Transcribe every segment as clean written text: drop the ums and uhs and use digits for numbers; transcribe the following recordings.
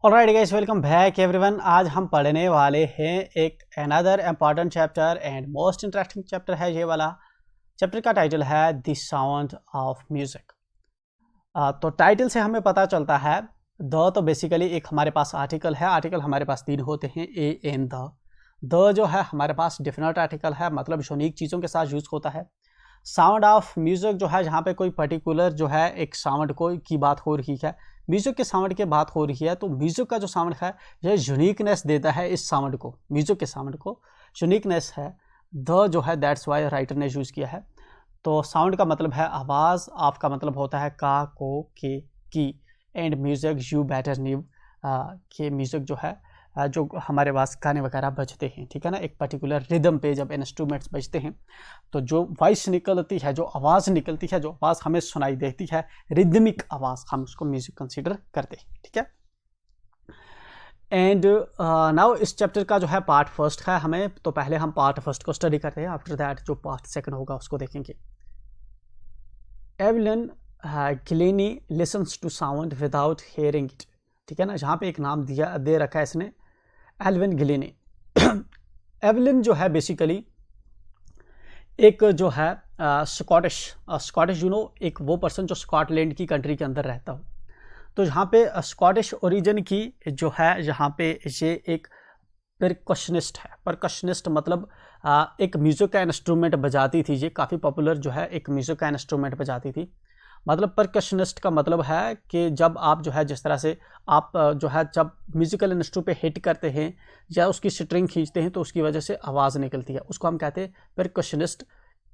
Alright guys, welcome back everyone. आज हम पढ़ने वाले हैं एक another important chapter and most interesting chapter है ये वाला। चैप्टर का टाइटल है द साउंड ऑफ म्यूजिक। तो टाइटल से हमें पता चलता है द तो बेसिकली एक हमारे पास आर्टिकल है। आर्टिकल हमारे पास तीन होते हैं, ए एन द जो है हमारे पास डिफिनेट आर्टिकल है, मतलब यूनिक चीज़ों के साथ यूज होता है। साउंड ऑफ म्यूजिक जो है जहाँ पे कोई पर्टिकुलर जो है एक साउंड को की बात हो रही है, म्यूजिक के साउंड की बात हो रही है, तो म्यूजिक का जो साउंड है यह यूनिकनेस देता है इस साउंड को, म्यूजिक के साउंड को यूनिकनेस है द जो है, दैट्स वाई राइटर ने यूज़ किया है। तो साउंड का मतलब है आवाज़, आपका मतलब होता है का, को, के, की, and music you better new के म्यूजिक जो है जो हमारे पास गाने वगैरह बजते हैं, ठीक है ना, एक पर्टिकुलर रिदम पे जब इंस्ट्रूमेंट्स बजते हैं तो जो वॉइस निकलती है, जो आवाज़ निकलती है, जो आवाज़ हमें सुनाई देती है, रिदमिक आवाज़, हम उसको म्यूजिक कंसीडर करते हैं, ठीक है। एंड नाउ इस चैप्टर का जो है पार्ट फर्स्ट है हमें, तो पहले हम पार्ट फर्स्ट को स्टडी करते हैं, आफ्टर दैट जो पार्ट सेकंड होगा उसको देखेंगे। Evelyn Glennie listens to sound without hearing it, ठीक है ना। जहाँ पे एक नाम दे रखा है इसने, एल्विन गिलेनी। एवलिन जो है बेसिकली एक जो है स्कॉटिश एक वो पर्सन जो स्कॉटलैंड की कंट्री के अंदर रहता हो, तो जहाँ पे स्कॉटिश ओरिजिन की जो है, जहाँ पे ये एक परकशनिस्ट है। परकशनिस्ट मतलब एक म्यूज़िक का इंस्ट्रूमेंट बजाती थी, ये काफ़ी पॉपुलर जो है एक म्यूज़िक का इंस्ट्रूमेंट बजाती थी। मतलब परकशनिस्ट का मतलब है कि जब आप जो है, जिस तरह से आप जो है जब म्यूज़िकल इंस्ट्रूमेंट पे हिट करते हैं या उसकी स्ट्रिंग खींचते हैं तो उसकी वजह से आवाज़ निकलती है, उसको हम कहते हैं परकशनिस्ट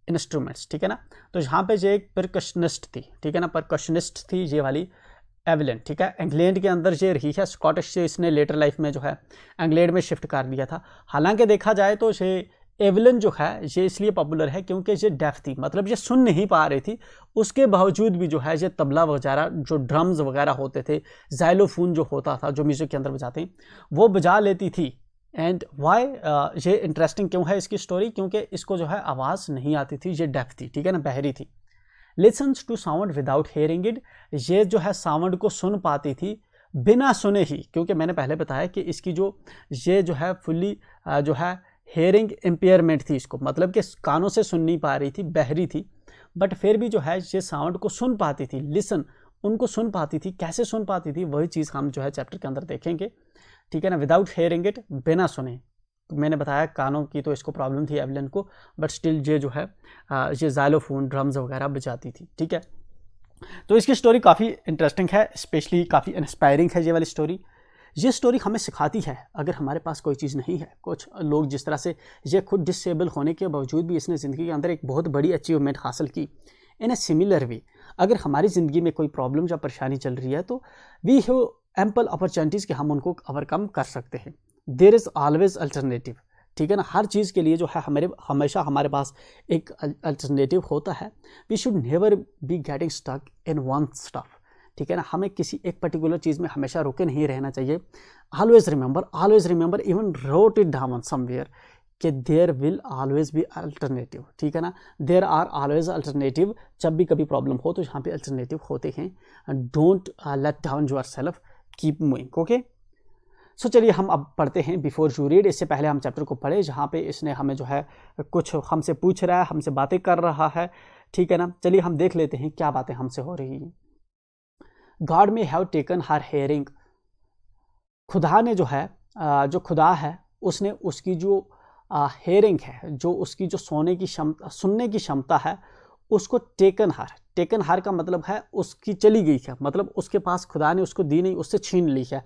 इंस्ट्रूमेंट्स, ठीक है ना। तो यहाँ पे ये एक परकशनिस्ट थी, ठीक है ना, परकशनिस्ट थी ये वाली एवलिन, ठीक है। इंग्लैंड के अंदर ये रही है, स्कॉटिश से इसने लेटर लाइफ में जो है इंग्लैंड में शिफ्ट कर दिया था। हालांकि देखा जाए तो ये एवलिन जो है ये इसलिए पॉपुलर है क्योंकि ये डेफ थी, मतलब ये सुन नहीं पा रही थी, उसके बावजूद भी जो है ये तबला वगैरह, जो ड्रम्स वगैरह होते थे, ज़ाइलोफोन जो होता था जो म्यूज़िक के अंदर बजाते हैं, वो बजा लेती थी। एंड वाई ये इंटरेस्टिंग क्यों है इसकी स्टोरी, क्योंकि इसको जो है आवाज़ नहीं आती थी, ये डेफ थी, ठीक है ना, बहरी थी। Listens to sound without hearing it, ये जो है साउंड को सुन पाती थी बिना सुने ही, क्योंकि मैंने पहले बताया कि इसकी जो ये जो है फुल्ली जो है हेयरिंग इम्पेयरमेंट थी इसको, मतलब कि कानों से सुन नहीं पा रही थी, बहरी थी, बट फिर भी जो है ये साउंड को सुन पाती थी। लिसन, उनको सुन पाती थी, कैसे सुन पाती थी वही चीज़ हम जो है चैप्टर के अंदर देखेंगे, ठीक है ना। विदाउट हेयरिंग इट, बिना सुने, मैंने बताया कानों की तो इसको प्रॉब्लम थी एवलिन को, बट स्टिल ये जो है ये ज़ाइलोफोन ड्रम्स वगैरह बजाती थी, ठीक है। तो इसकी स्टोरी काफ़ी इंटरेस्टिंग है, स्पेशली काफ़ी इंस्पायरिंग है ये वाली स्टोरी। ये स्टोरी हमें सिखाती है अगर हमारे पास कोई चीज़ नहीं है, कुछ लोग जिस तरह से ये खुद डिसेबल होने के बावजूद भी इसने ज़िंदगी के अंदर एक बहुत बड़ी अचीवमेंट हासिल की, इन ए सिमिलर वे अगर हमारी ज़िंदगी में कोई प्रॉब्लम या परेशानी चल रही है तो वी हैव एम्पल अपॉर्चुनिटीज़ कि हम उनको ओवरकम कर सकते हैं। देयर इज़ ऑलवेज अल्टरनेटिव, ठीक है ना। हर चीज़ के लिए जो है हमेशा हमारे पास एक अल्टरनेटिव होता है। We should never be getting stuck in one stuff, ठीक है ना। हमें किसी एक पर्टिकुलर चीज़ में हमेशा रुके नहीं रहना चाहिए। Always remember, even wrote it down somewhere कि there will always be alternative, ठीक है ना। देयर आर ऑलवेज अल्टरनेटिव, जब भी कभी प्रॉब्लम हो तो यहाँ पे अल्टरनेटिव होते हैं। Don't let down yourself, keep moving, okay. So चलिए हम अब पढ़ते हैं बिफोर यू रीड। इससे पहले हम चैप्टर को पढ़े जहाँ पे इसने हमें जो है कुछ हमसे पूछ रहा है, हमसे बातें कर रहा है, ठीक है ना। चलिए हम देख लेते हैं क्या बातें हमसे हो रही हैं। गॉड में हैव टेकन हर हेयरिंग, खुदा ने जो है जो खुदा है उसने उसकी जो हेयरिंग है, जो उसकी जो सुनने की क्षमता है, उसको टेकन हार का मतलब है उसकी चली गई है, मतलब उसके पास खुदा ने उसको दी नहीं, उससे छीन ली है।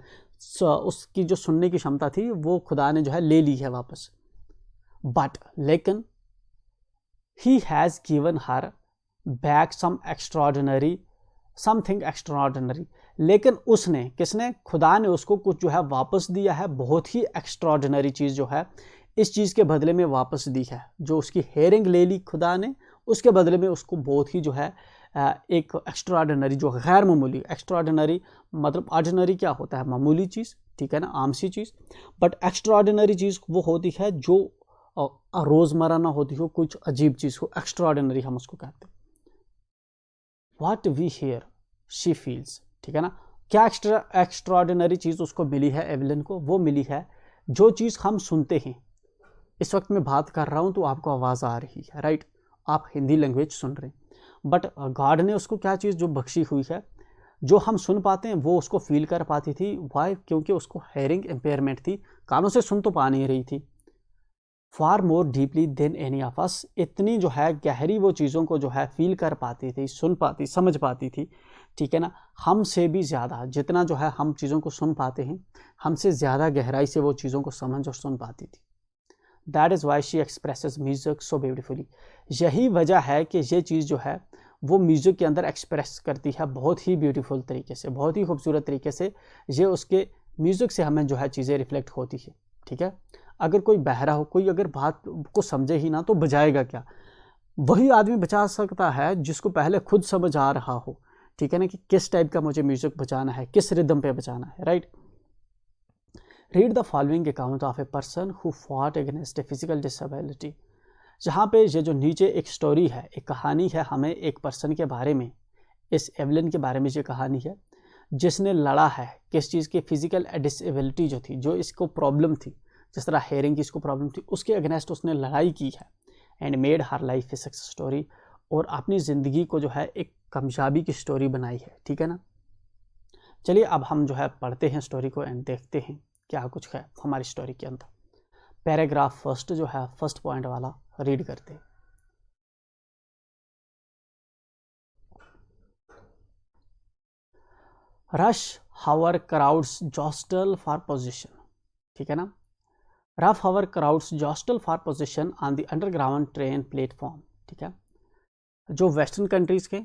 उसकी जो सुनने की क्षमता थी वो खुदा ने जो है ले ली है वापस। बट लेकिन he has given her back something extraordinary, लेकिन उसने, किसने, खुदा ने उसको कुछ जो है वापस दिया है, बहुत ही एक्स्ट्राऑर्डिनरी चीज़ जो है इस चीज़ के बदले में वापस दी है। जो उसकी हेयरिंग ले ली खुदा ने, उसके बदले में उसको बहुत ही जो है एक एक्स्ट्राऑर्डिनरी, जो गैर मामूली, एक्स्ट्राऑर्डिनरी मतलब ऑर्डिनरी क्या होता है, मामूली चीज़, ठीक है ना, आम सी चीज़, बट एक्स्ट्राऑर्डिनरी चीज़ वो होती है जो रोज़मर्रा ना होती हो, कुछ अजीब चीज़ हो, एक्स्ट्राऑर्डिनरी हम उसको कहते हैं। What we hear she feels, ठीक है ना, क्या एक्स्ट्राऑर्डिनरी चीज़ उसको मिली है एवलिन को? वो मिली है जो चीज़ हम सुनते हैं। इस वक्त मैं बात कर रहा हूँ तो आपको आवाज़ आ रही है, राइट, आप हिंदी लैंग्वेज सुन रहे हैं, बट गॉड ने उसको क्या चीज़ जो बख्शी हुई है, जो हम सुन पाते हैं वो उसको फील कर पाती थी। वाई? क्योंकि उसको हेयरिंग इम्पेयरमेंट थी, कानों से सुन तो पा नहीं रही थी। Far more deeply than any of us, इतनी जो है गहरी वो चीज़ों को जो है फील कर पाती थी, सुन पाती, समझ पाती थी, ठीक है ना, हमसे भी ज़्यादा। जितना जो है हम चीज़ों को सुन पाते हैं, हमसे ज़्यादा गहराई से वो चीज़ों को समझ और सुन पाती थी। That is why she expresses music so beautifully. यही वजह है कि ये चीज़ जो है वो म्यूज़िक के अंदर एक्सप्रेस करती है बहुत ही ब्यूटीफुल तरीके से, बहुत ही खूबसूरत तरीके से। ये उसके म्यूज़िक से हमें जो है चीज़ें रिफ्लेक्ट होती है, ठीक है। अगर कोई बहरा हो, कोई अगर बात को समझे ही ना तो बजाएगा क्या? वही आदमी बजा सकता है जिसको पहले खुद समझ आ रहा हो, ठीक है ना, कि किस टाइप का मुझे म्यूज़िक बजाना है, किस रिदम पे बजाना है, right. Read the following account of a person who fought against a physical disability. जहाँ पे ये जो नीचे एक स्टोरी है, एक कहानी है हमें एक पर्सन के बारे में, इस एवलिन के बारे में ये कहानी है, जिसने लड़ा है किस चीज़ की, फिजिकल डिसेबिलिटी जो थी, जो इसको प्रॉब्लम थी, जिस तरह हेयरिंग की इसको प्रॉब्लम थी, उसके अगेंस्ट उसने लड़ाई की है। And made her life a success story, और अपनी ज़िंदगी को जो है एक कामयाबी की स्टोरी बनाई है, ठीक है ना। चलिए अब हम जो है पढ़ते हैं स्टोरी को एंड देखते हैं क्या कुछ है हमारी स्टोरी के अंदर। पैराग्राफ फर्स्ट जो है, फर्स्ट पॉइंट वाला रीड करते हैं। Rush hour crowds jostle for position, ठीक है ना। Rough hour crowds jostle for position on the underground train platform, ठीक है। जो वेस्टर्न कंट्रीज़ के,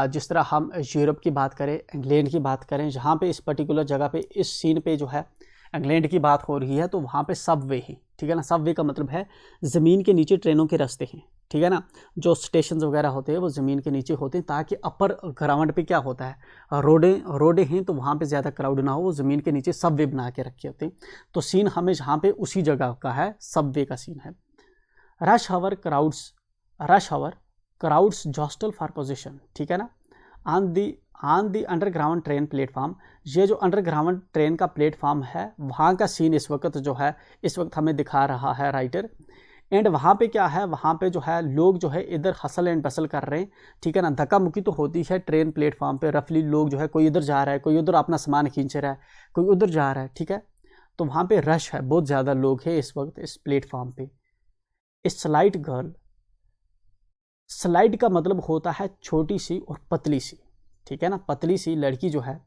जिस तरह हम यूरोप की बात करें, इंग्लैंड की बात करें, जहाँ पे इस पर्टिकुलर जगह पे इस सीन पे जो है इंग्लैंड की बात हो रही है, तो वहाँ पे सबवे है, ठीक है ना। सबवे का मतलब है ज़मीन के नीचे ट्रेनों के रास्ते हैं, ठीक है ना। जो स्टेशन वगैरह होते हैं वो ज़मीन के नीचे होते हैं, ताकि अपर ग्राउंड पे क्या होता है, रोडें हैं, तो वहाँ पे ज़्यादा क्राउड ना हो, वो ज़मीन के नीचे सबवे बना के रखे होते हैं। तो सीन हमें जहाँ पे उसी जगह का है, सबवे का सीन है। Rush hour crowds jostle for position, ठीक है ना, on the underground train platform. ये जो अंडरग्राउंड ट्रेन का प्लेटफॉर्म है, वहाँ का सीन इस वक्त जो है, इस वक्त हमें दिखा रहा है राइटर। एंड वहाँ पे क्या है, वहाँ पे जो है लोग जो है इधर हसल एंड बसल कर रहे हैं, ठीक है ना। धक्का मुक्की तो होती है ट्रेन प्लेटफॉर्म पे, रफली लोग जो है कोई इधर जा रहा है, कोई उधर अपना सामान खींच रहा है, कोई उधर जा रहा है, ठीक है। तो वहाँ पे रश है, बहुत ज़्यादा लोग हैं इस वक्त इस प्लेटफॉर्म पे। इस स्लाइट गर्ल, स्लाइड का मतलब होता है छोटी सी और पतली सी, ठीक है ना, पतली सी लड़की जो है,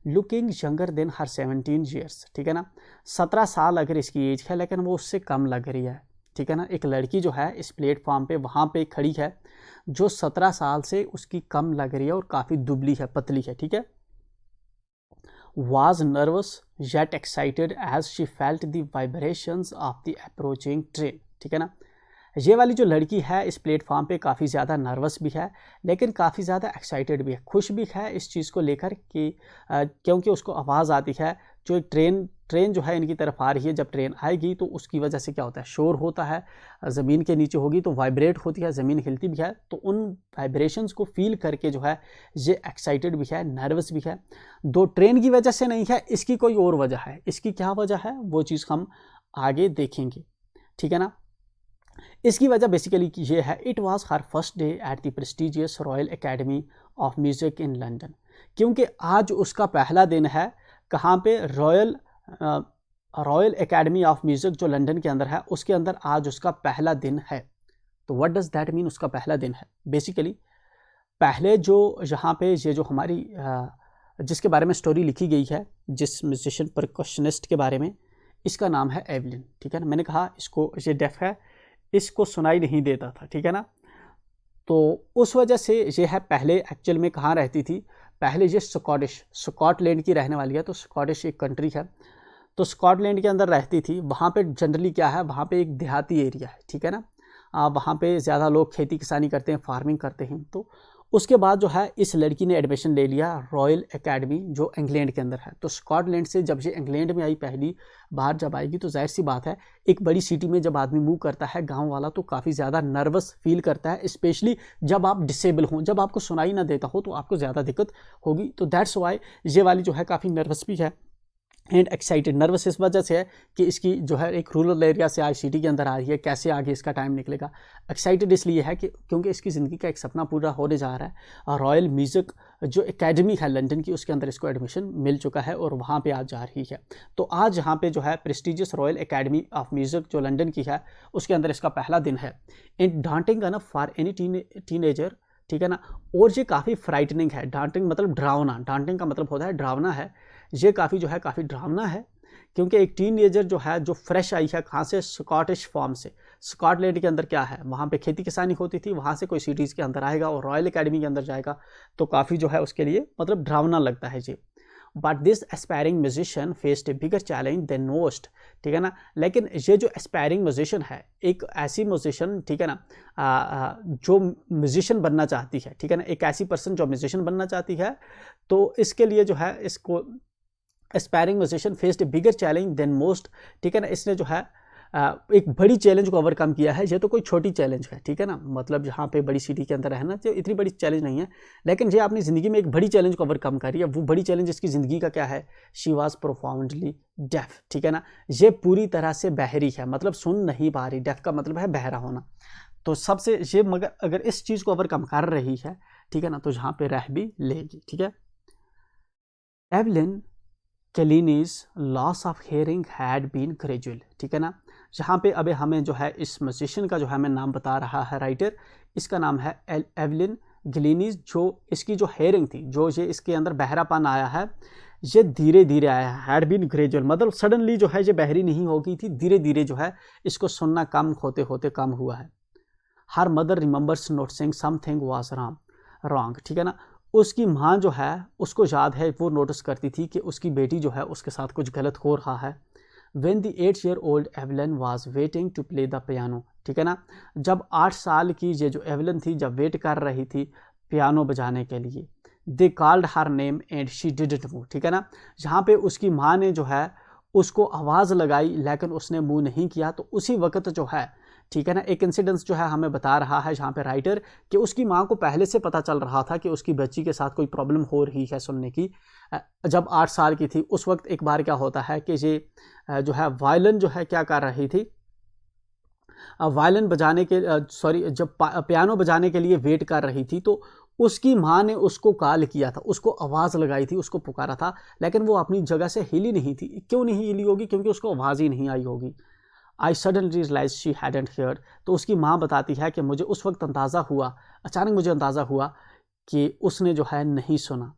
लुकिंग यंगर देन हर 17 ईयर्स, ठीक है ना। 17 साल अगर इसकी एज है, लेकिन वो उससे कम लग रही है, ठीक है ना। एक लड़की जो है इस प्लेटफॉर्म पे वहाँ पे खड़ी है, जो 17 साल से उसकी कम लग रही है और काफ़ी दुबली है, पतली है, ठीक है। was nervous yet excited as she felt the vibrations of the approaching train, ठीक है ना। ये वाली जो लड़की है इस प्लेटफॉर्म पे काफ़ी ज़्यादा नर्वस भी है, लेकिन काफ़ी ज़्यादा एक्साइटेड भी है, खुश भी है इस चीज़ को लेकर कि क्योंकि उसको आवाज़ आती है, जो एक ट्रेन जो है इनकी तरफ आ रही है। जब ट्रेन आएगी तो उसकी वजह से क्या होता है, शोर होता है, ज़मीन के नीचे होगी तो वाइब्रेट होती है, ज़मीन हिलती भी है, तो उन वाइब्रेशंस को फील करके जो है ये एक्साइटेड भी है, नर्वस भी है। दो ट्रेन की वजह से नहीं है, इसकी कोई और वजह है। इसकी क्या वजह है वो चीज़ हम आगे देखेंगे, ठीक है ना। इसकी वजह बेसिकली ये है, it was her first day at the prestigious royal academy of music in London, क्योंकि आज उसका पहला दिन है कहाँ पे, रॉयल एकेडमी ऑफ म्यूज़िक जो लंदन के अंदर है, उसके अंदर आज उसका पहला दिन है। तो व्हाट डज़ दैट मीन, उसका पहला दिन है। बेसिकली पहले जो यहाँ पे ये जो हमारी जिसके बारे में स्टोरी लिखी गई है, जिस म्यूजिशियन परकशनिस्ट के बारे में, इसका नाम है एवलिन, ठीक है ना। मैंने कहा इसको, ये डेफ है, इसको सुनाई नहीं देता था, ठीक है ना। तो उस वजह से ये है, पहले एक्चुअल में कहाँ रहती थी, पहले ये स्कॉटलैंड की रहने वाली है। तो स्कॉटिश एक कंट्री है, तो स्कॉटलैंड के अंदर रहती थी। वहाँ पे जनरली क्या है, वहाँ पे एक देहाती एरिया है, ठीक है ना। वहाँ पे ज़्यादा लोग खेती किसानी करते हैं, फार्मिंग करते हैं। तो उसके बाद जो है इस लड़की ने एडमिशन ले लिया रॉयल एकेडमी जो इंग्लैंड के अंदर है। तो स्कॉटलैंड से जब ये इंग्लैंड में आई पहली बार जब आएगी तो जाहिर सी बात है एक बड़ी सिटी में जब आदमी मूव करता है गांव वाला तो काफ़ी ज़्यादा नर्वस फील करता है, स्पेशली जब आप डिसेबल हों, जब आपको सुनाई ना देता हो तो आपको ज़्यादा दिक्कत होगी। तो दैट्स वाई ये वाली जो है काफ़ी नर्वस भी है एंड एक्साइटेड। नर्वस इस वजह से है कि इसकी जो है एक रूरल एरिया से आज सिटी के अंदर आ रही है, कैसे आगे इसका टाइम निकलेगा। एक्साइटेड इसलिए है कि क्योंकि इसकी ज़िंदगी का एक सपना पूरा होने जा रहा है और रॉयल म्यूज़िक जो एकेडमी है लंदन की उसके अंदर इसको एडमिशन मिल चुका है और वहाँ पे आज जा रही है। तो आज यहाँ पे जो है prestigious royal academy of music जो लंदन की है उसके अंदर इसका पहला दिन है। एंड डांटिंग है ना फॉर एनी टीनेजर, ठीक है ना। और ये काफ़ी फ्राइटनिंग है। डांटिंग मतलब डरावना, डांटिंग का मतलब होता है डरावना है। ये काफ़ी जो है काफ़ी डरावना है क्योंकि एक टीनेजर जो है जो फ्रेश आई है कहाँ से, स्कॉटिश फॉर्म से। स्कॉटलैंड के अंदर क्या है, वहाँ पे खेती किसानी होती थी, वहाँ से कोई सिटीज़ के अंदर आएगा और रॉयल एकेडमी के अंदर जाएगा तो काफ़ी जो है उसके लिए मतलब डरावना लगता है जी। But this aspiring musician faced a bigger challenge than most, ठीक है ना। लेकिन ये जो एस्पायरिंग म्यूजिशियन है, एक ऐसी म्यूजिशियन, ठीक है ना, जो म्यूजिशियन बनना चाहती है, ठीक है ना, एक ऐसी पर्सन जो म्यूजिशियन बनना चाहती है तो इसके लिए जो है इसको aspiring musician faced a bigger challenge than most, ठीक है ना। इसने जो है एक बड़ी चैलेंज को ओवरकम किया है। ये तो कोई छोटी चैलेंज है, ठीक है ना, मतलब यहाँ पे बड़ी सिटी के अंदर रहना तो इतनी बड़ी चैलेंज नहीं है, लेकिन ये अपनी ज़िंदगी में एक बड़ी चैलेंज को ओवरकम कर रही है। वो बड़ी चैलेंज इसकी ज़िंदगी का क्या है, शी वॉज प्रोफाउंडली डेफ, ठीक है ना। ये पूरी तरह से बहरी है, मतलब सुन नहीं पा रही। डेफ का मतलब है बहरा होना। तो सबसे ये मगर अगर इस चीज़ को ओवरकम कर रही है, ठीक है ना, तो यहाँ पे रह भी लेगी, ठीक है। Evelyn Glennie's loss of hearing had been gradual, ठीक है ना। जहाँ पे अभी हमें जो है इस म्यूजिशियन का जो है मैं नाम बता रहा है राइटर, इसका नाम है एवलिन गिलीनीज। जो इसकी जो हेयरिंग थी, जो ये इसके अंदर बहरापन आया है, ये धीरे धीरे आया है। हैड बीन ग्रेजुअल मतलब सडनली जो है ये बहरी नहीं हो गई थी, धीरे धीरे जो है इसको सुनना कम होते होते कम हुआ है। Her mother remembers noticing something was wrong, ठीक है ना। उसकी माँ जो है उसको याद है, वो नोटिस करती थी कि उसकी बेटी जो है उसके साथ कुछ गलत हो रहा है। When the 8-year-old Evelyn was waiting to play the piano, ठीक है ना, जब 8 साल की ये जो एवलिन थी जब वेट कर रही थी पियानो बजाने के लिए, they called her name and she didn't move, ठीक है ना। जहाँ पे उसकी माँ ने जो है उसको आवाज़ लगाई लेकिन उसने मुँह नहीं किया। तो उसी वक्त जो है, ठीक है ना, एक इंसिडेंस जो है हमें बता रहा है जहाँ पे राइटर कि उसकी माँ को पहले से पता चल रहा था कि उसकी बच्ची के साथ कोई प्रॉब्लम हो रही है सुनने की। जब 8 साल की थी उस वक्त एक बार क्या होता है कि ये जो है वायलिन जो है क्या कर रही थी, वायलिन बजाने के जब पियानो बजाने के लिए वेट कर रही थी तो उसकी माँ ने उसको कॉल किया था, उसको आवाज़ लगाई थी, उसको पुकारा था, लेकिन वो अपनी जगह से हिली नहीं थी। क्यों नहीं हिली होगी? क्योंकि उसको आवाज़ ही नहीं आई होगी। I suddenly realise she hadn't heard. तो उसकी माँ बताती है कि मुझे उस वक्त अंदाज़ा हुआ, अचानक मुझे अंदाज़ा हुआ कि उसने जो है नहीं सुना।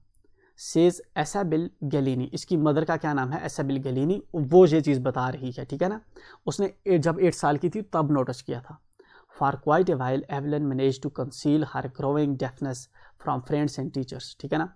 सेज एसाबिल गैलिनी, इसकी मदर का क्या नाम है, एसाबिल गैलिनी, वो ये चीज़ बता रही है, ठीक है ना। उसने जब 8 साल की थी तब नोटिस किया था। For quite a while Evelyn manage to conceal her growing deafness from friends and teachers, ठीक है ना।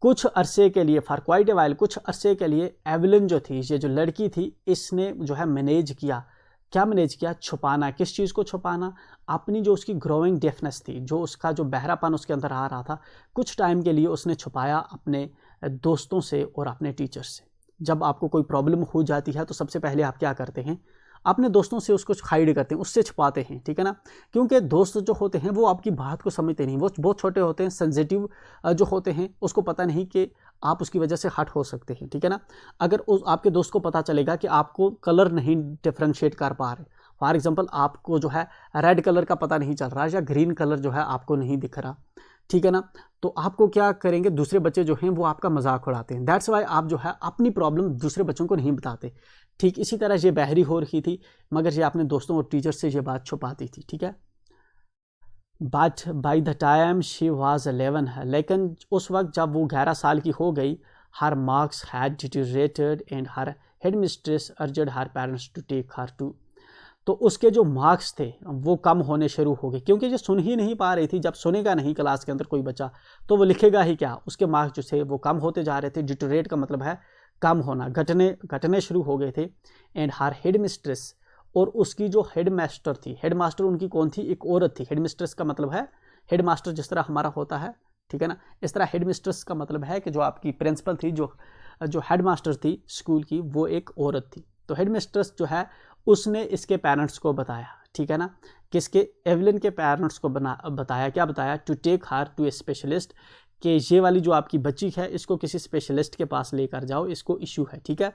कुछ अरसे के लिए, फॉर क्वाइट ए वाइल, कुछ अरसे के लिए एवलिन जो थी, ये जो लड़की थी, इसने जो है मैनेज किया। क्या मैनेज किया? छुपाना। किस चीज़ को छुपाना? अपनी जो उसकी ग्रोइंग डेफनेस थी, जो उसका जो बहरापन उसके अंदर आ रहा था, कुछ टाइम के लिए उसने छुपाया अपने दोस्तों से और अपने टीचर्स से। जब आपको कोई प्रॉब्लम हो जाती है तो सबसे पहले आप क्या करते हैं? अपने दोस्तों से उसको हाइड करते हैं, उससे छुपाते हैं, ठीक है ना। क्योंकि दोस्त जो होते हैं वो आपकी बात को समझते नहीं, वो बहुत छोटे होते हैं, सेंसिटिव जो होते हैं, उसको पता नहीं कि आप उसकी वजह से हर्ट हो सकते हैं, ठीक है ना। अगर उस आपके दोस्त को पता चलेगा कि आपको कलर नहीं डिफ्रेंशिएट कर पा रहे, फॉर एग्जांपल आपको जो है रेड कलर का पता नहीं चल रहा या ग्रीन कलर जो है आपको नहीं दिख रहा, ठीक है ना, तो आपको क्या करेंगे? दूसरे बच्चे जो हैं वो आपका मजाक उड़ाते हैं। दैट्स वाई आप जो है अपनी प्रॉब्लम दूसरे बच्चों को नहीं बताते। ठीक इसी तरह ये बहरी हो रही थी मगर ये अपने दोस्तों और टीचर से ये बात छुपाती थी, ठीक है। But by the time she was 11 है, लेकिन उस वक्त जब वो 11 साल की हो गई, her marks had deteriorated and her headmistress urged her parents to take her to. तो उसके जो मार्क्स थे वो कम होने शुरू हो गए, क्योंकि ये सुन ही नहीं पा रही थी। जब सुनेगा नहीं क्लास के अंदर कोई बच्चा तो वो लिखेगा ही क्या? उसके मार्क्स जो थे वो कम होते जा रहे थे। डिटेरियोरेट का मतलब है कम होना, घटने शुरू हो गए थे। एंड हर हेड मिस्ट्रेस, और उसकी जो हेड मास्टर थी, हेड मास्टर उनकी कौन थी? एक औरत थी। हेड मिस्ट्रेस का मतलब है हेड मास्टर जिस तरह हमारा होता है, ठीक है ना, इस तरह हेड मिस्ट्रेस का मतलब है कि जो आपकी प्रिंसिपल थी, जो हेड मास्टर थी स्कूल की, वो एक औरत थी। तो हेड मिस्ट्रेस जो है उसने इसके पेरेंट्स को बताया, ठीक है ना, किसके, एवलिन के पेरेंट्स को बताया, क्या बताया, to take her to a specialist, कि ये वाली जो आपकी बच्ची है इसको किसी स्पेशलिस्ट के पास लेकर जाओ, इसको इशू है, ठीक है।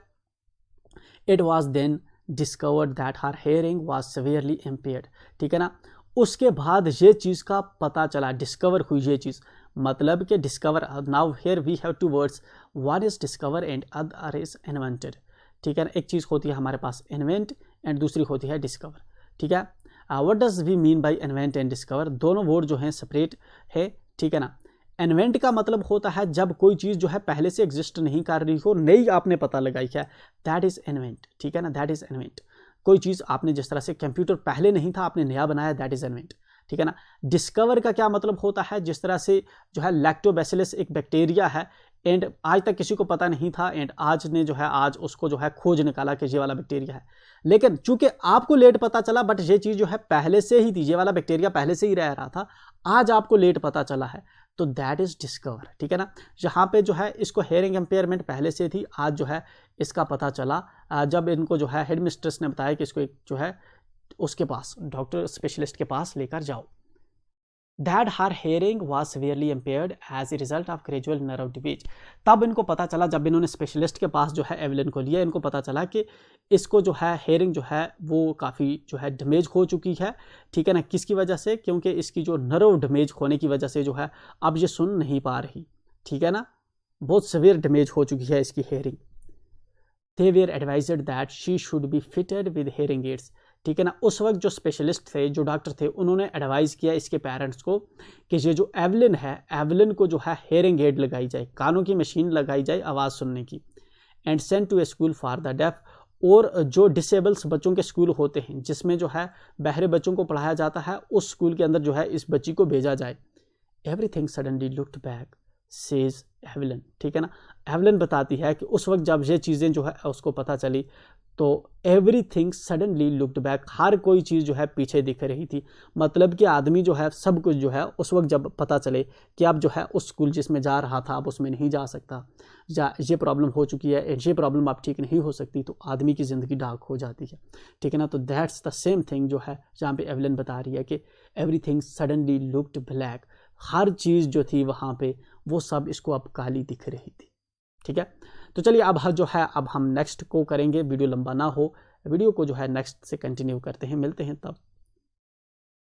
It was then discovered that her hearing was severely impaired, ठीक है ना। उसके बाद ये चीज़ का पता चला, डिस्कवर हुई ये चीज़, मतलब कि discover, now here we have two words, one is discover and other is invented, ठीक है ना। एक चीज़ होती है हमारे पास इन्वेंट एंड दूसरी होती है डिस्कवर, ठीक है। What does we mean by invent and discover, दोनों वर्ड जो हैं सेपरेट है, ठीक है ना। इन्वेंट का मतलब होता है जब कोई चीज़ जो है पहले से एग्जिस्ट नहीं कर रही हो, नई आपने पता लगाई है, दैट इज़ इन्वेंट, ठीक है ना, दैट इज़ इन्वेंट। कोई चीज़ आपने, जिस तरह से कंप्यूटर पहले नहीं था, आपने नया बनाया, दैट इज़ इन्वेंट, ठीक है ना। डिस्कवर का क्या मतलब होता है, जिस तरह से जो है लैक्टोबैसिलस एक बैक्टीरिया है एंड आज तक किसी को पता नहीं था एंड आज ने जो है आज उसको जो है खोज निकाला कि ये वाला बैक्टीरिया है, लेकिन चूंकि आपको लेट पता चला, बट ये चीज़ जो है पहले से ही थी, ये वाला बैक्टीरिया पहले से ही रह रहा था, आज आपको लेट पता चला है, तो दैट इज़ डिस्कवर, ठीक है ना। यहाँ पे जो है इसको हेयरिंग एम्पेयरमेंट पहले से थी, आज जो है इसका पता चला जब इनको जो है हेड मिस्ट्रेस ने बताया कि इसको एक जो है उसके पास, डॉक्टर स्पेशलिस्ट के पास लेकर जाओ। That her hearing was severely impaired as a result of gradual nerve damage, तब इनको पता चला, जब इन्होंने स्पेशलिस्ट के पास जो है एवलिन को लिया, इनको पता चला कि इसको जो है हेयरिंग जो है वो काफ़ी जो है डैमेज हो चुकी है, ठीक है ना। किसकी वजह से, क्योंकि इसकी जो नर्व डैमेज होने की वजह से जो है अब ये सुन नहीं पा रही, ठीक है ना, बहुत सीवियर डैमेज हो चुकी है इसकी hearing. They were advised that she should be fitted with hearing ads, ठीक है ना। उस वक्त जो स्पेशलिस्ट थे, जो डॉक्टर थे, उन्होंने एडवाइस किया इसके पेरेंट्स को कि ये जो एवलिन है, एवलिन को जो है हेयरिंग एड लगाई जाए, कानों की मशीन लगाई जाए आवाज़ सुनने की, and send to a school for the deaf, और जो डिसेबल्स बच्चों के स्कूल होते हैं जिसमें जो है बहरे बच्चों को पढ़ाया जाता है, उस स्कूल के अंदर जो है इस बच्ची को भेजा जाए। Everything suddenly looked back says Evelyn, ठीक है ना। एवलिन बताती है कि उस वक्त जब ये चीज़ें जो है उसको पता चली, तो एवरीथिंग सडनली लुक्ड बैक, हर कोई चीज़ जो है पीछे दिख रही थी, मतलब कि आदमी जो है सब कुछ जो है उस वक्त जब पता चले कि अब जो है उस स्कूल जिसमें जा रहा था अब उसमें नहीं जा सकता, या ये प्रॉब्लम हो चुकी है, ये प्रॉब्लम अब ठीक नहीं हो सकती, तो आदमी की ज़िंदगी डार्क हो जाती है, ठीक है ना। तो दैट्स द सेम थिंग जो है जहाँ पे एवलिन बता रही है कि एवरीथिंग सडनली लुक्ड ब्लैक, हर चीज़ जो थी वहाँ पे वो सब इसको अब काली दिख रही थी, ठीक है। तो चलिए अब जो है अब हम नेक्स्ट को करेंगे, वीडियो लंबा ना हो, वीडियो को जो है नेक्स्ट से कंटिन्यू करते हैं, मिलते हैं तब